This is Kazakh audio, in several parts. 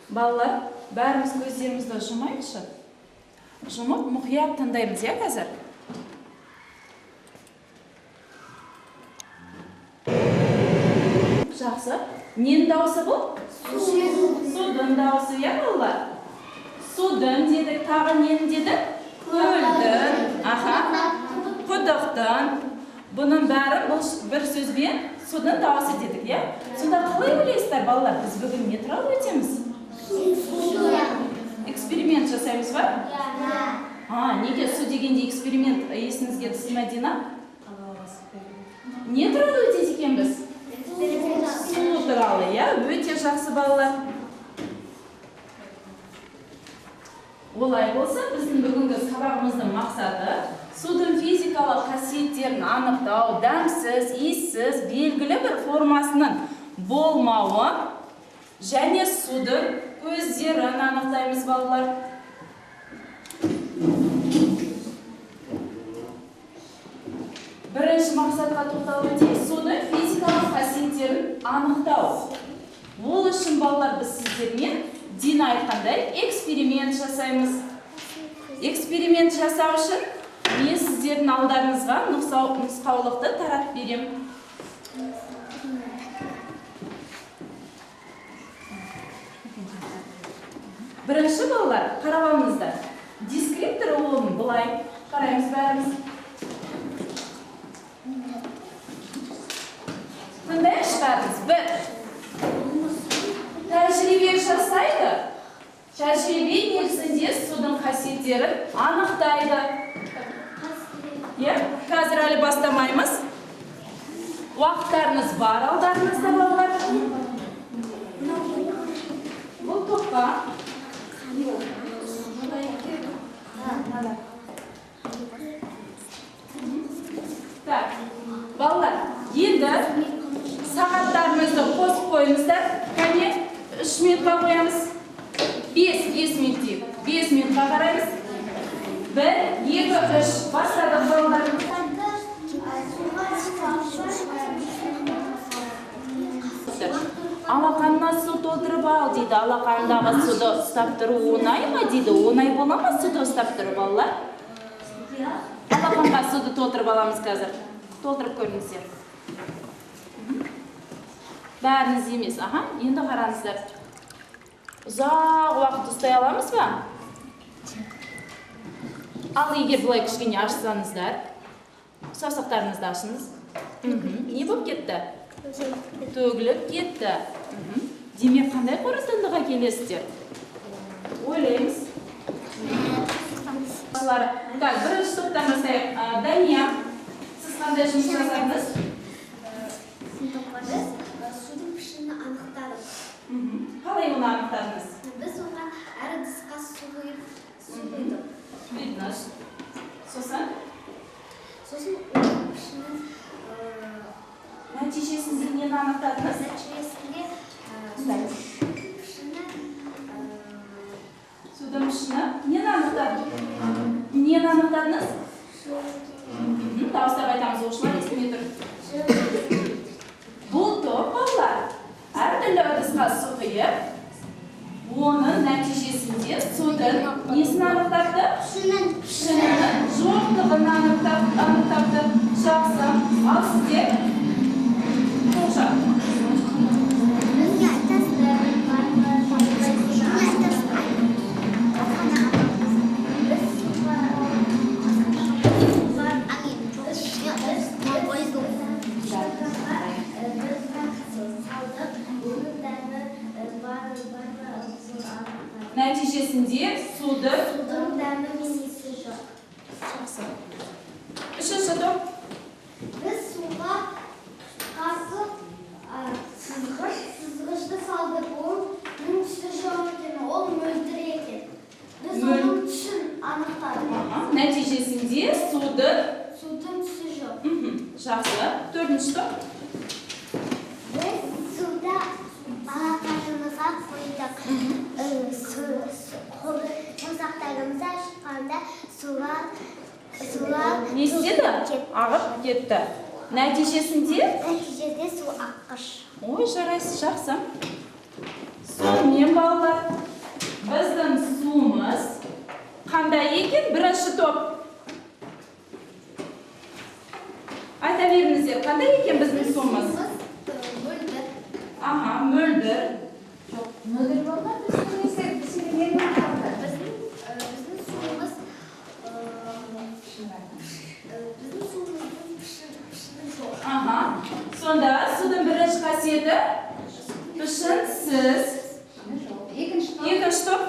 Балалар, бәріміз көздерімізді жұмайықшы. Жұмып, мұқият тыңдаймыз, иә, қазір? Жақсы. Ненің дауысы бұл? Судың дауысы, иә, балалар? Судың дедік, тағы ненің дедік? Көлдің, құдықтың. Бұның бәрі бір сөзбен судың дауысы дедік, иә? Сонда қалай ойлайсыздар, балалар? Біз бүгін не туралы өтеміз? Эксперимент жасаймыз ба? Неге су дегенде эксперимент есіңізге түсті ме, Дина? Не туралы өтеді екенбіз? Су туралы, иә? Өте жақсы, балалар. Олай болса, біздің бүгінгі сабағымыздың мақсаты судың физикалық қасиеттерін анықтау, дәмсіз, иіссіз, белгілі бір формасының болмауы және судың көздерін анықтаймыз, балалар. Бірінші мақсатқа тоқталып өтейік, судың физикалық қасиеттерін анықтау. Ол үшін, балалар, біз сіздермен Дина айтқандай эксперимент жасаймыз. Эксперимент жасау үшін мен сіздердің алдарыңызға нұсқаулықты таратып берем. Бірінші, балалар, қарап алыңыздар. Дескриптор ұғымын былай қараймыз бәріміз. Тыңдайықшы бәріміз. Бір. Тәжірибе жасайды. Тәжірибе негізінде судың қасиеттерін анықтайды. Қазір әлі бастамаймыз. Уақыттарыңыз бар алдарыңызда, балалар. Бұл топқа. Так, балалар, енді сағаттарымызды қосып қойыңыздар. Кәне, 3 минутқа қоямыз. 5 минут дейік. 5 минутқа қараймыз. 1, 2, 3. Бастадық, балалар. Алақанына су толтырып ал дейді. Алақандағы суды ұстап тұру оңай ма дейді. Оңай бола ма суды ұстап тұру, балалар? Алақанға суды толтырып аламыз қазір. Толтырып көріңіздер. Бәріңіз емес. Енді қараңыздар. Ұзақ уақыт ұстай аламыз ба? Ал егер бұлай кішкене ашсаңыздар, саусақтарыңызды ашыңыз. Не болып кетті? Төгіліп кетті. Демек, қандай қорытындыға келесіздер? Ойлаймыз. Бірінші топтан бастайық. Дания, сіз қандай жұмыс жасадыңыз? Судың пішінін анықтадық. Қалай оны анықтадыңыз? Біз оған әр ыдысқа су құйдық. Құйдыңыз. Сосын? Сосын оның пішінін нәтижесінде нені анықтадыңыз? нәтижесінде судың пішіні. Нені анықтадыңыз? Нені анықтадыңыз? Дауыстап айтамыз, оқушылар естімей тұр. Бұл топ, балалар, әртүрлі ыдысқа су құйып, оның нәтижесінде судың несін анықтапты? Пішінінің жоқтығын анықтапты. Жақсы. Ал сіздер? Тоқша. Нәтижесінде судың дәмі мен иісі жоқ. Жақсы. Үшінші топ. Біз суға қарсы сызғышты салдық. Оның түсі жоқ екен, ол мөлдір екен. Біз оның түсін анықтадық. Нәтижесінде судың түсі жоқ. Жақсы. Төртінші топ. Біз суда алақанымызға қойдық. Жұмсақтарымызды шыққанда суға не істеді? Ағып кетті. Нәтижесінде су аққыш. Ой, жарайсыз, жақсы. Сонымен, балалар, Біздің суымыз қандай екен? Бірінші топ. Айта беріңіздер, қандай екен біздің суымыз? Мөлдір. Аха, мөлдір. Мөлдір болма, біздің суымыз Аха. Сонда судың бірінші қасиеті пішінсіз. Екінші топ.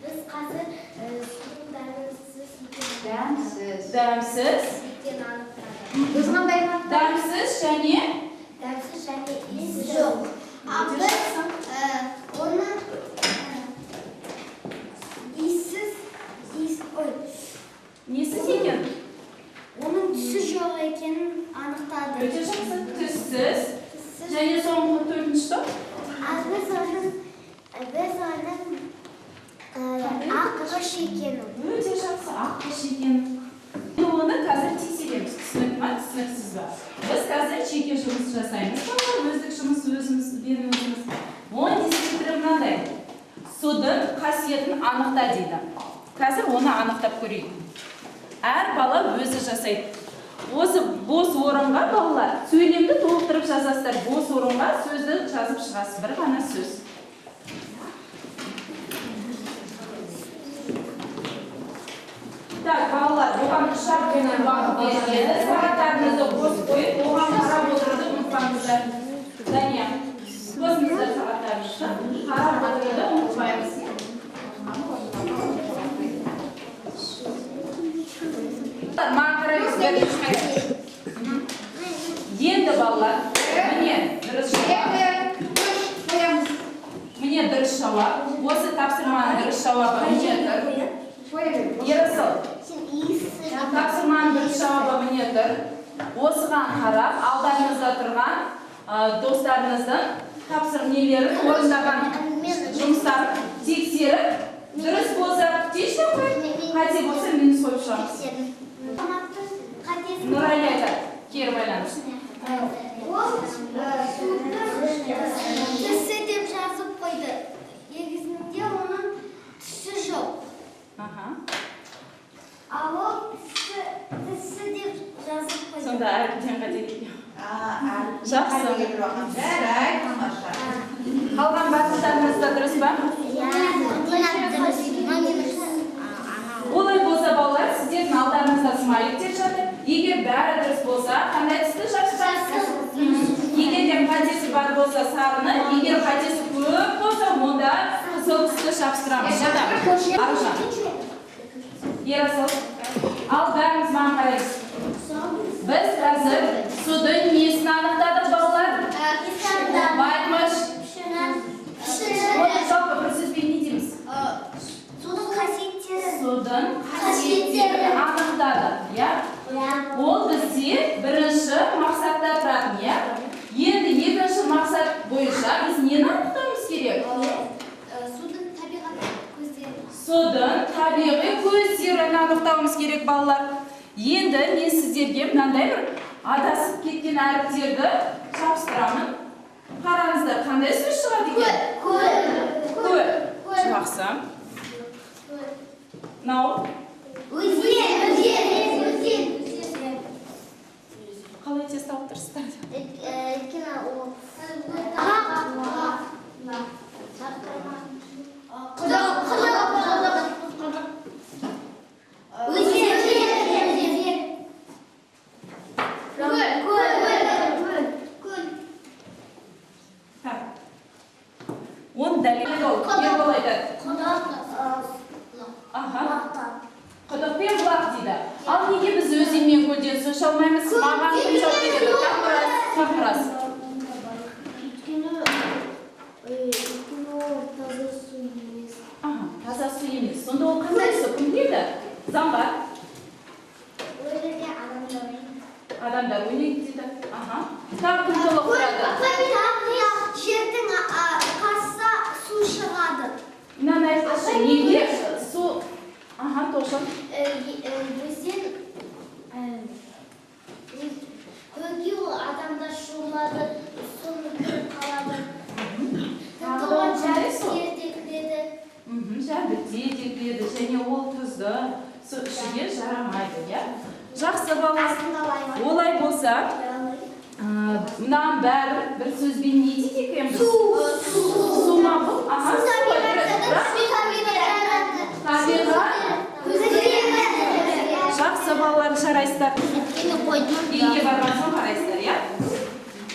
Біз қазір судың дәмсіз. Дәмсіз. Біз қандай Дәмсіз және иісі жоқ. Біз оны несіз екен? оның түсі жоқ екенін анықтады. Өте жақсы. Түссіз. Және соңғы төртінші топ. Біз оның аққыш екенін. Өте жақсы. Аққыш екен. Оны қазір тексереміз. Түсінік ма? Түсініксіз ба? Біз қазір жеке жұмыс жасаймыз. Өздік жұмыс өзіміз. Оның дискриптері мынандай. Судың қасиетін анықта дейді. Қазір оны анықтап көрейік. Әр бала өзі жасайды. Осы бос орынға балалар сөйлемді толықтырып жазасыздар. Бос орынға сөзді жазып шығасыз. Бір ғана сөз. Так, балалар, оған шартпен бағып беріледі. Сағаттарыңызды бос қойып, оған қарап отыруды ұмытпаңыздар. Дания, қосыңыздар сағаттарыңызды. Қарап отыруды ұмытпаймыз. Маған қарайсыздар, ешқайда. Енді балалар, міне дұрыс жауап. Осы тапсырманың дұрыс жауабы міне тұр. Ерасыл, тапсырманың дұрыс жауабы міне тұр. Осыған қарап, алдарыңызда тұрған достарыңыздың тапсырмаларын орындаған жұмыстарын тексеріп, дұрыс болса тешті қой, қате болса минус қойып шығамыз. Нұрайла айтады, кері байланыс. Ол түсі деп жазып қойды. Негізінде оның түсі жоқ. Ал ол түсі деп жазып қойды. Сонда әріптен қателік. Жақсы. Қалған бақыттарыңызда дұрыс ба? Олай болса балалар, сіздердің алдарыңызда смайликтер жатыр. Егер бәрі дұрыс болса, қандай түсті жабыстырасыз? Егер де қатесі бар болса сарыны, егер қатесі көп болса, онда қызыл түсті жабыстырамыз. Аружан. Ерасыл. Ал бәріміз маған қарайсыз. Біз қазір судың несін анықтадық, балалар? Байқмаш. Оны жалпы бір сөзбен не дейміз? Судың қасиеттері. Судың қасиеттері анықтадық, иә? Ол бізде бірінші мақсатта тұратын, иә? Енді екінші мақсат бойынша біз нені анықтауымыз керек? Судың табиғат көздері. Судың табиғи көздерін анықтауымыз керек, балалар. Енді мен сіздерге мынандай бір адасып кеткен әріптерді жабыстырамын. Қараңыздар, қандай сөз шығады екен? Көл. Жақсы. Мынау? Өзен. Қалай тез тауып тұрсыздар? Он дәлел ол. Ербол айтады. Құдықпен бұлақ дейді. Ал неге біз өзен мен көлден су іше алмаймыз? Маған кім жауап береді? Тапырас. Таза су емес. Сонда ол қандай су? Кім біледі? Заң бар. Адамдар ойнайды дейді. Тағы кім толық тұрады? Жердің қасса су шығады. Мынаны айтыңызшы, неге су? Тоқсан. Өзен көге ол адамдар шулады, соны көріп қалады. кәдімгі кетеді және ол тұзды су ішуге жарамайды, иә? Жақсы балалар, олай болса, мынаның бәрі бір сөзбен не дейді екенбіз? Су ма бұл? Аха, жақсы балалар, жарайсыздар. Үйге барған соң қарайсыздар, иә?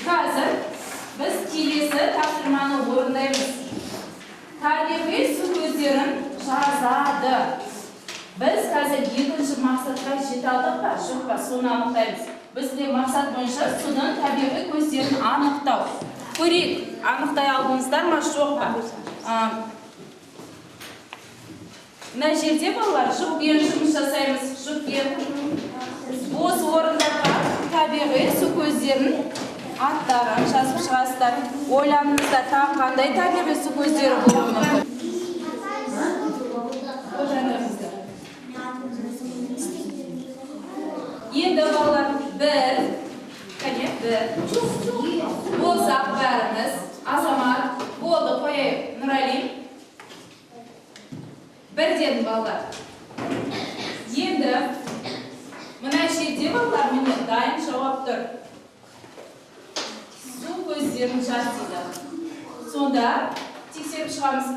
Қазір біз келесі тапсырманы орындаймыз. Табиғи су көздерін жазады. Біз қазір екінші мақсатқа жете алдық па, жоқ па, соны анықтаймыз. Бізде мақсат бойынша судың табиғи көздерін анықтау. Көрейік, анықтай алдыңыздар ма, жоқ па? Мына жерде балалар жұппен жұмыс жасаймыз. Жұппен осы орындарға табиғи су көздерін аттарын жазып шығасыздар. Ойланыңыздар, тағы қандай табиғи су көздері болуы мүмкін? Енді балалар бір болсақ бәріміз, Азамат, болды қойайық, Нұралим. Бірден балалар. Енді мына жерде балалар міне дайын жауап тұр. Су көздерін жаз дейді. Сонда тексеріп шығамыз.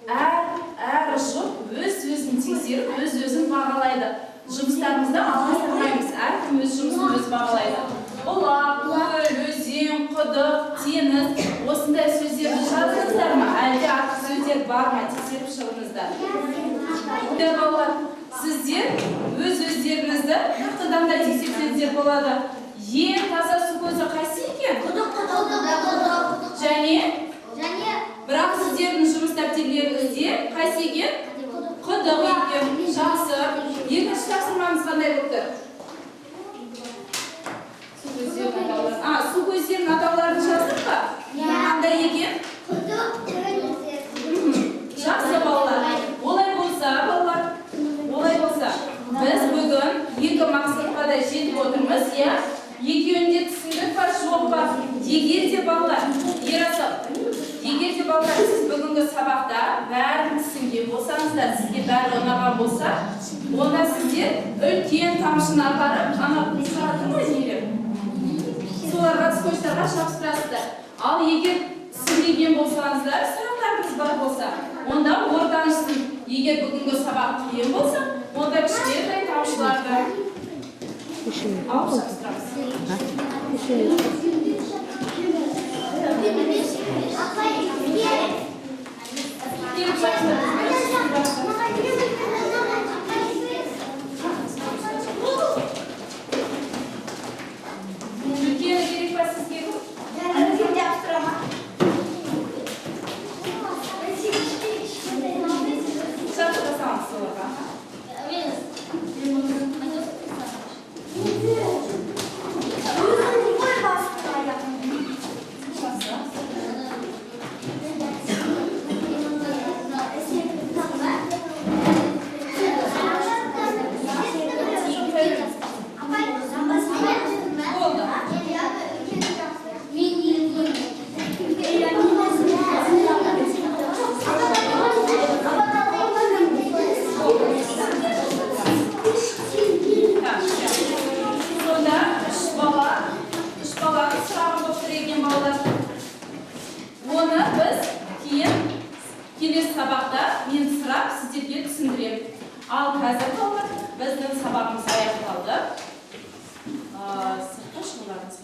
Әр жұп өз-өзін тексеріп, өз-өзін бағалайды. Жұмыстарымызда алмастырмаймыз. Әркім өз жұмысын өз бағалайды. Бұлақ, көл, өзен, құдық, теңіз, осындай сөздерді жазыңыздар ма? Әлде артық сөздер бар ма? Тексеріп шығыңыздар. Балалар, сіздер өз-өздеріңізді нақтыдан да тексерсеңіздер болады. Ең таза су көзі қайсы екен? Құдық. Және бірақ сіздердің жұмыс дәптерлеріңізде қайсы екен? Құдық екен. Жақсы. Екінші тапсырмамыз қандай болып тұр? Су көздерінің атауларын жаздық па? Қандай екен? Жақсы балалар. Олай болса, біз бүгін екі мақсатқа да жетіп отырмыз, иә? Екеуін де түсіндік па, жоқ па? Егер де балалар, сіз бүгінгі сабақта бәрін түсінген болсаңыздар, сізге бәрі ұнаған болса, онда сіздер үлкен тамшыны апарып, ана сағаты ма нелер? Соларға скотчтарға шапсырасыздар. Ал егер түсінбеген болсаңыздар, сұрақтарыңыз бар болса, онда ортаңызсын. Егер бүгінгі сабақ қиын болса, онда кішкентай тамшыларды алып шапсырамыз. Ал қазір балалар, біздің сабағымыз аяқталды. Сыртқа шығуларыңыз